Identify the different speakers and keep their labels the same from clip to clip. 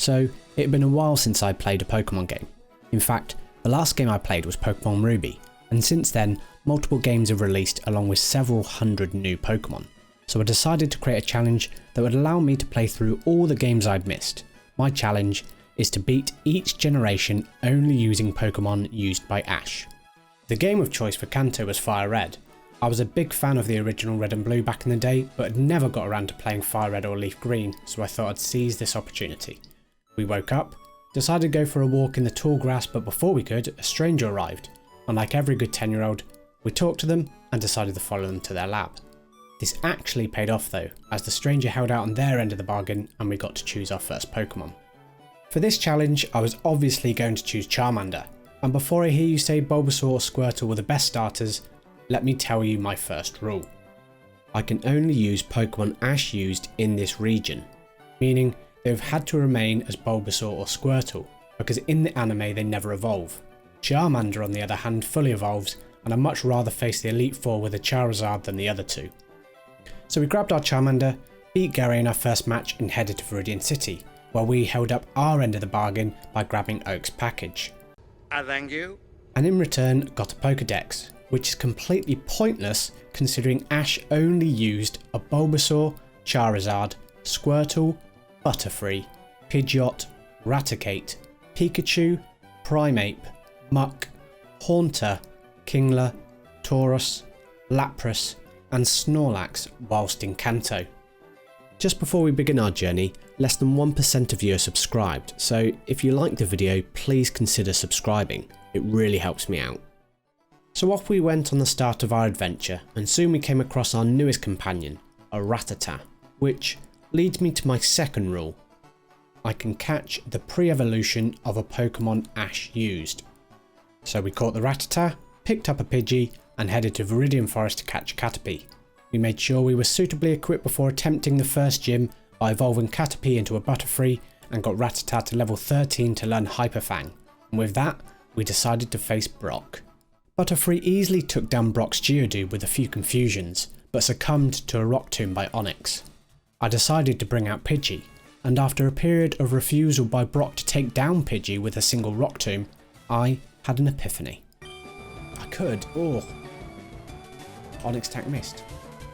Speaker 1: so it had been a while since I played a Pokemon game. In fact, the last game I played was Pokemon Ruby, and since then, multiple games have released along with several hundred new Pokemon. So I decided to create a challenge that would allow me to play through all the games I'd missed. My challenge is to beat each generation only using Pokemon used by Ash. The game of choice for Kanto was FireRed. I was a big fan of the original Red and Blue back in the day, but had never got around to playing FireRed or LeafGreen, so I thought I'd seize this opportunity. We woke up, decided to go for a walk in the tall grass, but before we could, a stranger arrived. And like every good 10-year-old, we talked to them and decided to follow them to their lab. This actually paid off though, as the stranger held out on their end of the bargain and we got to choose our first Pokemon. For this challenge, I was obviously going to choose Charmander, and before I hear you say Bulbasaur or Squirtle were the best starters, let me tell you my first rule. I can only use Pokemon Ash used in this region, meaning they have had to remain as Bulbasaur or Squirtle, because in the anime they never evolve. Charmander on the other hand fully evolves, and I'd much rather face the Elite Four with a Charizard than the other two. So we grabbed our Charmander, beat Gary in our first match and headed to Viridian City, where we held up our end of the bargain by grabbing Oak's package.
Speaker 2: Thank you.
Speaker 1: And in return got a Pokedex, which is completely pointless considering Ash only used a Bulbasaur, Charizard, Squirtle, Butterfree, Pidgeot, Raticate, Pikachu, Primeape, Muck, Haunter, Kingler, Tauros, Lapras and Snorlax whilst in Kanto. Just before we begin our journey, less than 1% of you are subscribed, so if you like the video please consider subscribing, it really helps me out. So off we went on the start of our adventure, and soon we came across our newest companion, a Rattata, which leads me to my second rule. I can catch the pre-evolution of a Pokemon Ash used. So we caught the Rattata, picked up a Pidgey and headed to Viridian Forest to catch a Caterpie. We made sure we were suitably equipped before attempting the first gym by evolving Caterpie into a Butterfree and got Rattata to level 13 to learn Hyper Fang, and with that we decided to face Brock. Butterfree easily took down Brock's Geodude with a few confusions, but succumbed to a Rock Tomb by Onyx. I decided to bring out Pidgey, and after a period of refusal by Brock to take down Pidgey with a single Rock Tomb, I had an epiphany. I could, Onyx attack missed.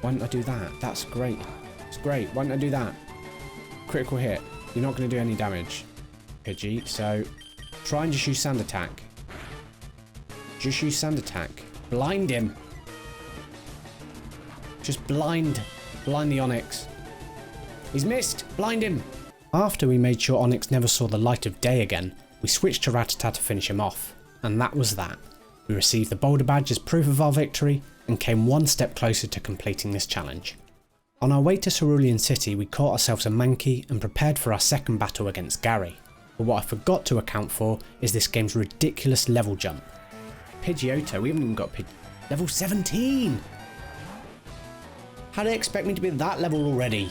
Speaker 1: Why didn't I do that? That's great. It's great. Why didn't I do that? Critical hit. You're not going to do any damage, Pidgey, so try and just use Sand Attack. Just use Sand Attack. Blind him. Just blind the Onyx. He's missed. Blind him. After we made sure Onyx never saw the light of day again, we switched to Rattata to finish him off. And that was that. We received the Boulder Badge as proof of our victory and came one step closer to completing this challenge. On our way to Cerulean City we caught ourselves a Mankey and prepared for our second battle against Gary. But what I forgot to account for is this game's ridiculous level jump. Pidgeotto, we haven't even got level 17! How do they expect me to be at that level already?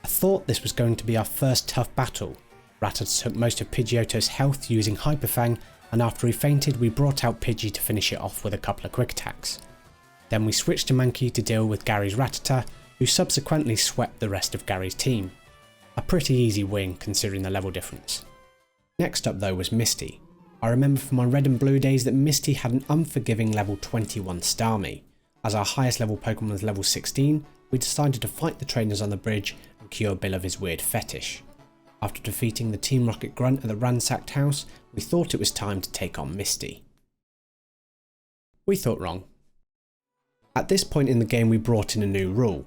Speaker 1: I thought this was going to be our first tough battle. Rattata took most of Pidgeotto's health using Hyper Fang, and after he fainted we brought out Pidgey to finish it off with a couple of quick attacks. Then we switched to Mankey to deal with Gary's Rattata, who subsequently swept the rest of Gary's team. A pretty easy win considering the level difference. Next up though was Misty. I remember from my Red and Blue days that Misty had an unforgiving level 21 Starmie. As our highest level Pokemon was level 16, we decided to fight the trainers on the bridge and cure Bill of his weird fetish. After defeating the Team Rocket Grunt at the ransacked house, we thought it was time to take on Misty. We thought wrong. At this point in the game we brought in a new rule,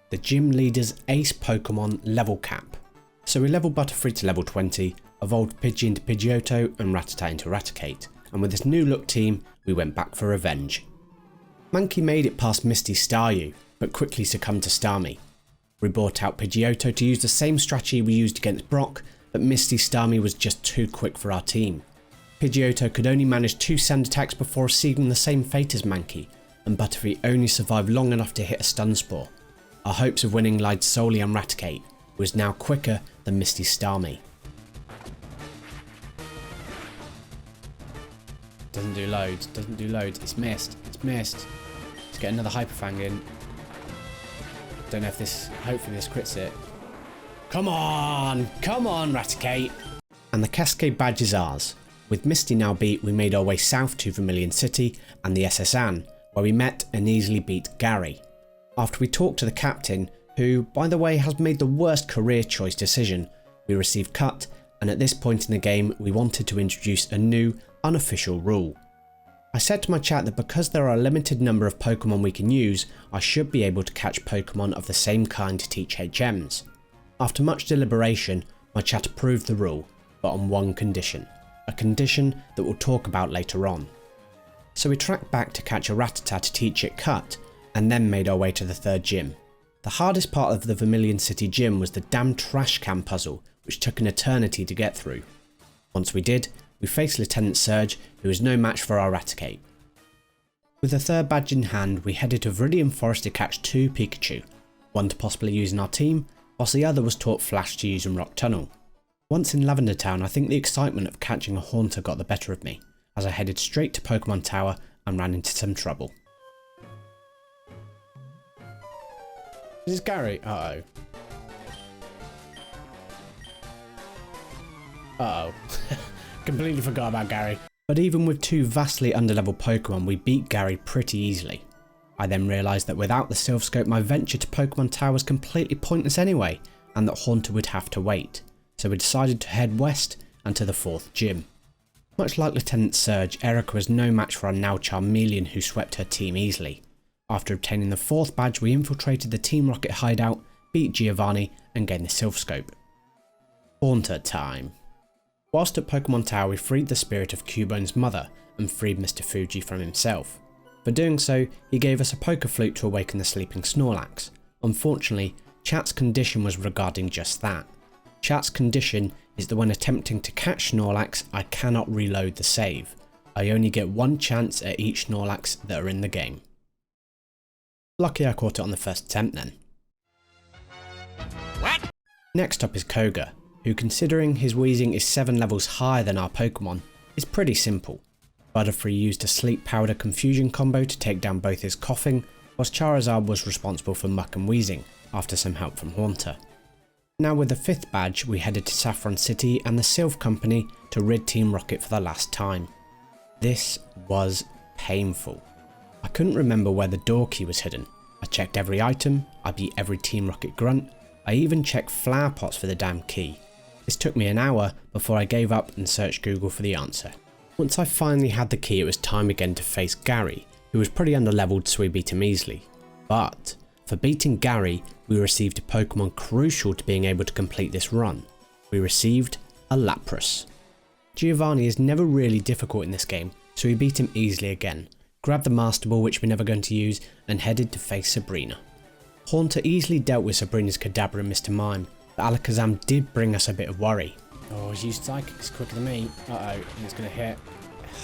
Speaker 1: the gym leader's ace Pokemon level cap. So we leveled Butterfree to level 20, evolved Pidgey into Pidgeotto and Rattata into Raticate, and with this new look team we went back for revenge. Mankey made it past Misty's Staryu, but quickly succumbed to Starmie. We brought out Pidgeotto to use the same strategy we used against Brock, but Misty's Starmie was just too quick for our team. Pidgeotto could only manage 2 sand attacks before receiving the same fate as Mankey, and Butterfree only survived long enough to hit a Stun Spore. Our hopes of winning lied solely on Raticate, who was now quicker than Misty's Starmie. Doesn't do loads, it's missed. Let's get another Hyper Fang in. Don't know if this, hopefully this crits it. Come on Raticate. And the Cascade badge is ours. With Misty now beat, we made our way south to Vermilion City and the SS Anne, where we met and easily beat Gary. After we talked to the captain, who, by the way, has made the worst career choice decision, we received cut, and at this point in the game we wanted to introduce a new, unofficial rule. I said to my chat that because there are a limited number of Pokemon we can use, I should be able to catch Pokemon of the same kind to teach HMs. After much deliberation, my chat approved the rule, but on one condition. A condition that we'll talk about later on. So we tracked back to catch a Rattata to teach it cut, and then made our way to the third gym. The hardest part of the Vermilion City gym was the damn trash can puzzle, which took an eternity to get through. Once we did, we faced Lieutenant Surge, who was no match for our Raticate. With the third badge in hand, we headed to Viridian Forest to catch 2 Pikachu, one to possibly use in our team, whilst the other was taught Flash to use in Rock Tunnel. Once in Lavender Town, I think the excitement of catching a Haunter got the better of me, as I headed straight to Pokemon Tower and ran into some trouble. Is this Gary? Uh-oh. Uh-oh. Completely forgot about Gary. But even with 2 vastly underleveled Pokemon, we beat Gary pretty easily. I then realised that without the Silph Scope, my venture to Pokemon Tower was completely pointless anyway, and that Haunter would have to wait. So we decided to head west and to the 4th gym. Much like Lieutenant Surge, Erica was no match for our now Charmeleon, who swept her team easily. After obtaining the 4th badge, we infiltrated the Team Rocket hideout, beat Giovanni and gained the Silph Scope. Haunter time. Whilst at Pokemon Tower, we freed the spirit of Cubone's mother and freed Mr. Fuji from himself. For doing so, he gave us a Poké Flute to awaken the sleeping Snorlax. Unfortunately, Chat's condition was regarding just that. Chat's condition is that when attempting to catch Snorlax, I cannot reload the save. I only get 1 chance at each Snorlax that are in the game. Lucky I caught it on the first attempt then. What? Next up is Koga, who, considering his wheezing is 7 levels higher than our Pokemon, is pretty simple. Butterfree used a Sleep Powder Confusion combo to take down both his coughing, whilst Charizard was responsible for muck and wheezing, after some help from Haunter. Now with the 5th badge, we headed to Saffron City and the Silph Company to rid Team Rocket for the last time. This was painful. I couldn't remember where the door key was hidden. I checked every item, I beat every Team Rocket grunt, I even checked flower pots for the damn key. This took me an hour before I gave up and searched Google for the answer. Once I finally had the key, it was time again to face Gary, who was pretty underleveled, so we beat him easily. But for beating Gary, we received a Pokemon crucial to being able to complete this run. We received a Lapras. Giovanni is never really difficult in this game, so we beat him easily again, grabbed the Master Ball, which we're never going to use, and headed to face Sabrina. Haunter easily dealt with Sabrina's Kadabra and Mr. Mime, but Alakazam did bring us a bit of worry. Oh, he's used Psychic, quicker than me. Uh-oh, and it's going to hit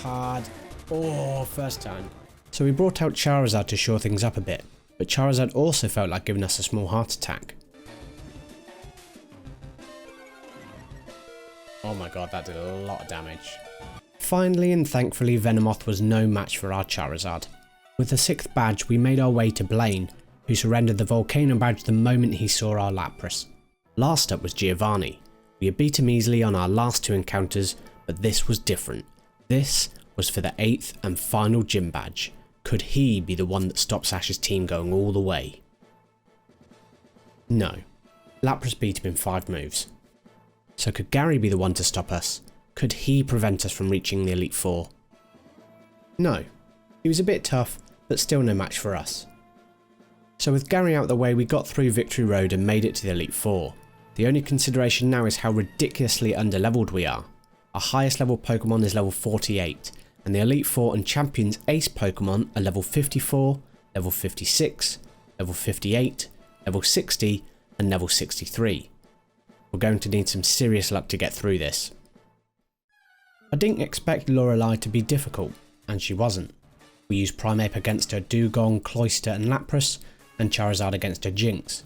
Speaker 1: hard. Oh, first time. So we brought out Charizard to shore things up a bit, but Charizard also felt like giving us a small heart attack. Oh my god, that did a lot of damage. Finally and thankfully, Venomoth was no match for our Charizard. With the 6th badge, we made our way to Blaine, who surrendered the Volcano badge the moment he saw our Lapras. Last up was Giovanni. We had beat him easily on our last 2 encounters, but this was different. This was for the 8th and final gym badge. Could he be the one that stops Ash's team going all the way? No. Lapras beat him in 5 moves. So could Gary be the one to stop us? Could he prevent us from reaching the Elite Four? No. He was a bit tough, but still no match for us. So with Gary out the way, we got through Victory Road and made it to the Elite Four. The only consideration now is how ridiculously underleveled we are. Our highest level Pokemon is level 48, and the Elite Four and Champions Ace Pokemon are level 54, level 56, level 58, level 60, and level 63. We're going to need some serious luck to get through this. I didn't expect Lorelei to be difficult, and she wasn't. We used Primeape against her Dugong, Cloyster and Lapras, and Charizard against her Jinx.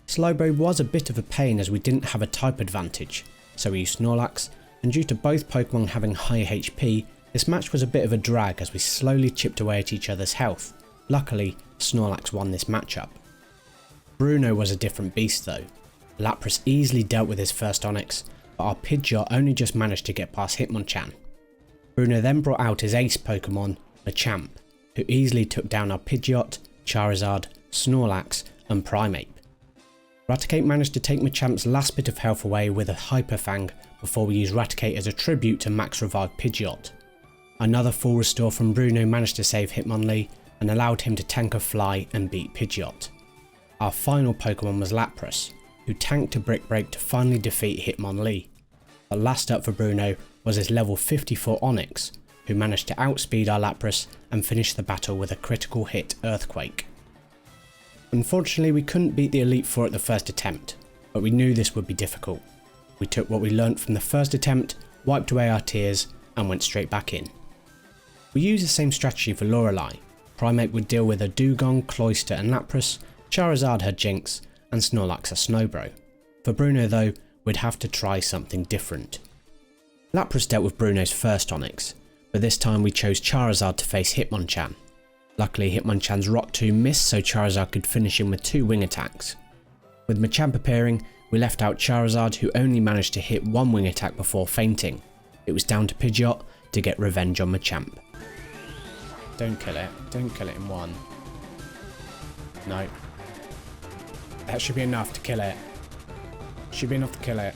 Speaker 1: Slowbro was a bit of a pain as we didn't have a type advantage, so we used Snorlax, and due to both Pokemon having high HP, this match was a bit of a drag as we slowly chipped away at each other's health. Luckily, Snorlax won this matchup. Bruno was a different beast though. Lapras easily dealt with his first Onyx, but our Pidgeot only just managed to get past Hitmonchan. Bruno then brought out his ace Pokemon, Machamp, who easily took down our Pidgeot, Charizard, Snorlax and Primeape. Raticate managed to take Machamp's last bit of health away with a Hyper Fang before we used Raticate as a tribute to max revive Pidgeot. Another full restore from Bruno managed to save Hitmonlee and allowed him to tank a Fly and beat Pidgeot. Our final Pokemon was Lapras, who tanked a Brick Break to finally defeat Hitmonlee. But last up for Bruno was his level 54 Onyx, who managed to outspeed our Lapras and finish the battle with a critical hit Earthquake. Unfortunately, we couldn't beat the Elite Four at the first attempt, but we knew this would be difficult. We took what we learnt from the first attempt, wiped away our tears and went straight back in. We used the same strategy for Lorelei. Primeape would deal with a Dugong, Cloyster and Lapras, Charizard had Jinx and Snorlax a Snowbro. For Bruno though, we'd have to try something different. Lapras dealt with Bruno's first Onyx, but this time we chose Charizard to face Hitmonchan. Luckily Hitmonchan's Rock Tomb missed so Charizard could finish him with 2 wing attacks. With Machamp appearing, we left out Charizard who only managed to hit 1 wing attack before fainting. It was down to Pidgeot to get revenge on Machamp. Don't kill it in 1. No. That should be enough to kill it. Should be enough to kill it.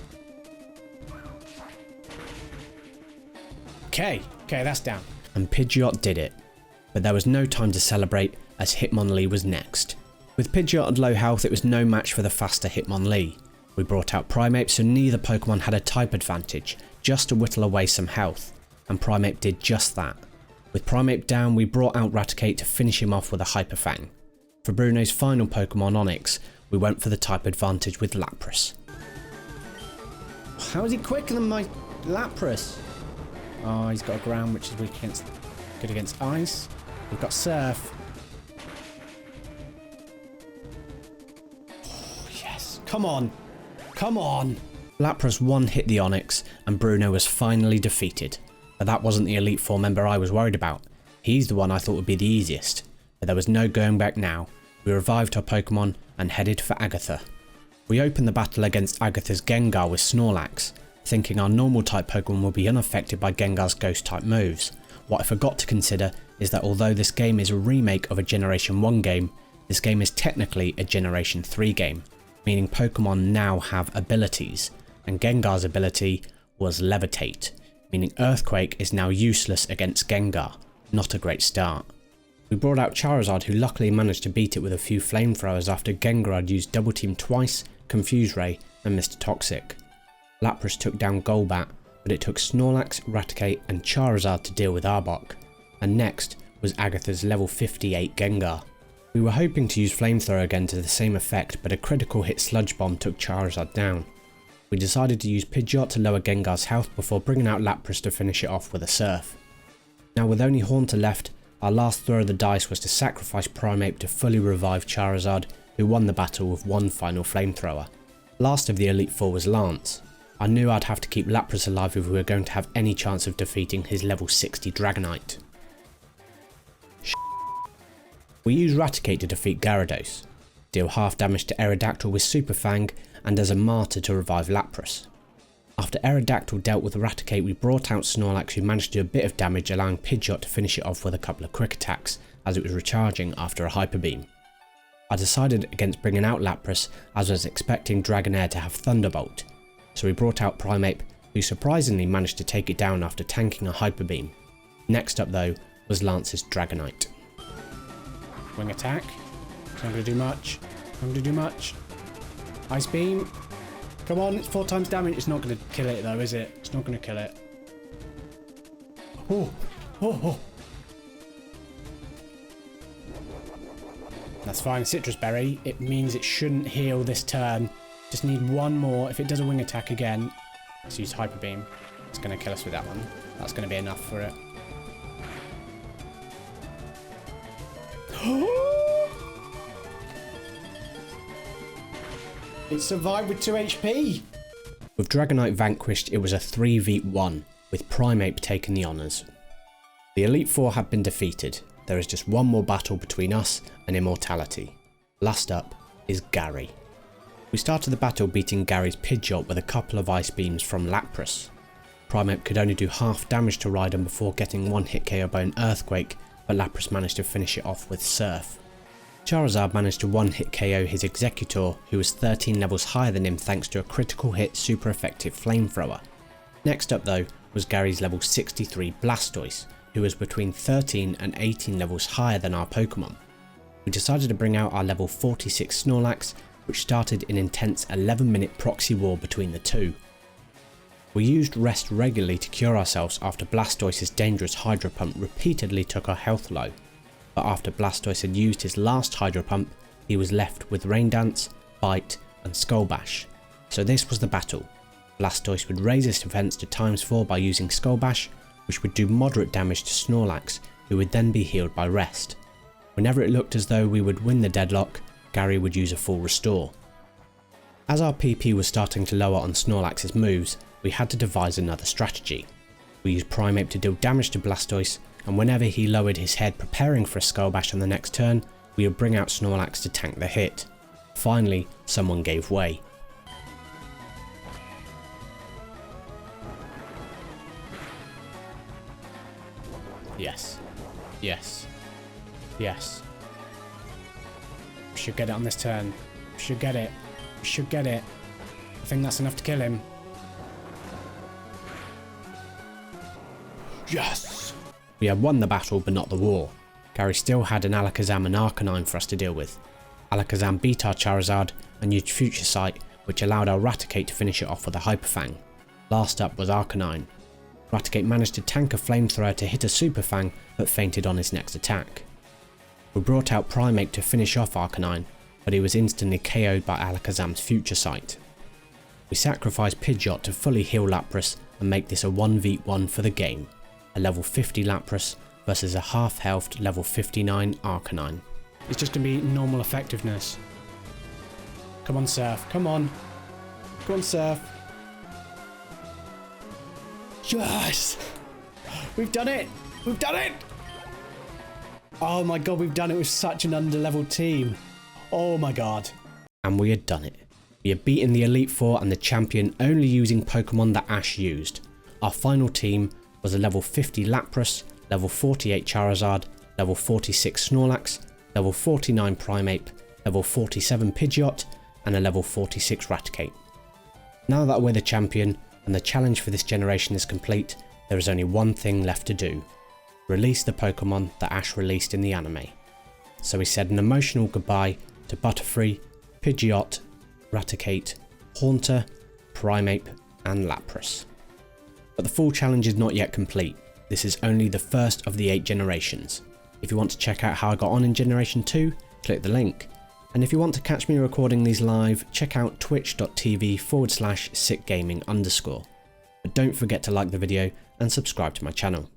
Speaker 1: Okay, that's down. And Pidgeot did it. But there was no time to celebrate as Hitmonlee was next. With Pidgeot at low health, it was no match for the faster Hitmonlee. We brought out Primeape so neither Pokemon had a type advantage, just to whittle away some health. And Primeape did just that. With Primeape down, we brought out Raticate to finish him off with a Hyper Fang. For Bruno's final Pokemon Onyx, we went for the type advantage with Lapras. How is he quicker than my Lapras? Oh, he's got a ground which is weak against, good against ice. We've got Surf. Oh, yes. Come on. Come on. Lapras one hit the Onyx and Bruno was finally defeated. But that wasn't the Elite Four member I was worried about. He's the one I thought would be the easiest. But there was no going back now. We revived our Pokemon and headed for Agatha. We opened the battle against Agatha's Gengar with Snorlax, thinking our normal type Pokemon will be unaffected by Gengar's ghost type moves. What I forgot to consider is that although this game is a remake of a Generation 1 game, this game is technically a Generation 3 game, meaning Pokemon now have abilities, and Gengar's ability was Levitate, meaning Earthquake is now useless against Gengar. Not a great start. We brought out Charizard who luckily managed to beat it with a few flamethrowers after Gengar had used Double Team twice, Confuse Ray and Mr. Toxic. Lapras took down Golbat, but it took Snorlax, Raticate and Charizard to deal with Arbok, and next was Agatha's level 58 Gengar. We were hoping to use Flamethrower again to the same effect, but a critical hit Sludge Bomb took Charizard down. We decided to use Pidgeot to lower Gengar's health before bringing out Lapras to finish it off with a Surf. Now with only Haunter left, our last throw of the dice was to sacrifice Primeape to fully revive Charizard, who won the battle with one final Flamethrower. Last of the Elite Four was Lance. I knew I'd have to keep Lapras alive if we were going to have any chance of defeating his level 60 Dragonite. We used Raticate to defeat Gyarados, deal half damage to Aerodactyl with Super Fang, and as a martyr to revive Lapras. After Aerodactyl dealt with Raticate, we brought out Snorlax who managed to do a bit of damage, allowing Pidgeot to finish it off with a couple of quick attacks as it was recharging after a Hyper Beam. I decided against bringing out Lapras as I was expecting Dragonair to have Thunderbolt, so we brought out Primeape who surprisingly managed to take it down after tanking a Hyper Beam. Next up though was Lance's Dragonite. Wing attack, it's not going to do much, Ice Beam. Come on, it's 4 times damage. It's not going to kill it though, is it? It's not going to kill it. Oh. That's fine. Citrus Berry. It means it shouldn't heal this turn. Just need one more. If it does a wing attack again, let's use Hyper Beam. It's going to kill us with that one. That's going to be enough for it. It survived with 2 HP! With Dragonite vanquished, it was a 3v1, with Primeape taking the honours. The Elite Four have been defeated. There is just one more battle between us and Immortality. Last up is Gary. We started the battle beating Gary's Pidgeot with a couple of ice beams from Lapras. Primeape could only do half damage to Rhydon before getting one hit KO by an Earthquake, but Lapras managed to finish it off with Surf. Charizard managed to one hit KO his Executor, who was 13 levels higher than him thanks to a critical hit super effective Flamethrower. Next up though was Gary's level 63 Blastoise, who was between 13 and 18 levels higher than our Pokemon. We decided to bring out our level 46 Snorlax, which started an intense 11-minute proxy war between the two. We used rest regularly to cure ourselves after Blastoise's dangerous Hydro Pump repeatedly took our health low, but after Blastoise had used his last Hydro Pump, he was left with Rain Dance, Bite and Skull Bash. So this was the battle. Blastoise would raise his defense to ×4 by using Skull Bash, which would do moderate damage to Snorlax, who would then be healed by rest. Whenever it looked as though we would win the deadlock, Gary would use a full restore. As our PP was starting to lower on Snorlax's moves, we had to devise another strategy. We used Primeape to deal damage to Blastoise, and whenever he lowered his head preparing for a Skull Bash on the next turn, we would bring out Snorlax to tank the hit. Finally, someone gave way. Yes. Yes. Yes. We should get it on this turn. We should get it. We should get it. I think that's enough to kill him. Yes! We had won the battle but not the war. Gary still had an Alakazam and Arcanine for us to deal with. Alakazam beat our Charizard and used Future Sight, which allowed our Raticate to finish it off with a Hyper Fang. Last up was Arcanine. Raticate managed to tank a Flamethrower to hit a Super Fang but fainted on his next attack. We brought out Primeape to finish off Arcanine, but he was instantly KO'd by Alakazam's Future Sight. We sacrificed Pidgeot to fully heal Lapras and make this a 1v1 for the game. A level 50 Lapras versus a half-healthed level 59 Arcanine. It's just going to be normal effectiveness. Come on, Surf. Come on. Come on, Surf. Yes! We've done it! We've done it! Oh my god, we've done it with such an underleveled team. Oh my god. And we had done it. We had beaten the Elite Four and the champion only using Pokemon that Ash used. Our final team was a level 50 Lapras, level 48 Charizard, level 46 Snorlax, level 49 Primeape, level 47 Pidgeot, and a level 46 Raticate. Now that we're the champion and the challenge for this generation is complete, there is only one thing left to do. Release the Pokemon that Ash released in the anime. So we said an emotional goodbye to Butterfree, Pidgeot, Raticate, Haunter, Primeape and Lapras. But the full challenge is not yet complete. This is only the first of the 8 generations. If you want to check out how I got on in Generation 2, click the link. And if you want to catch me recording these live, check out twitch.tv/sickgaming_. But don't forget to like the video and subscribe to my channel.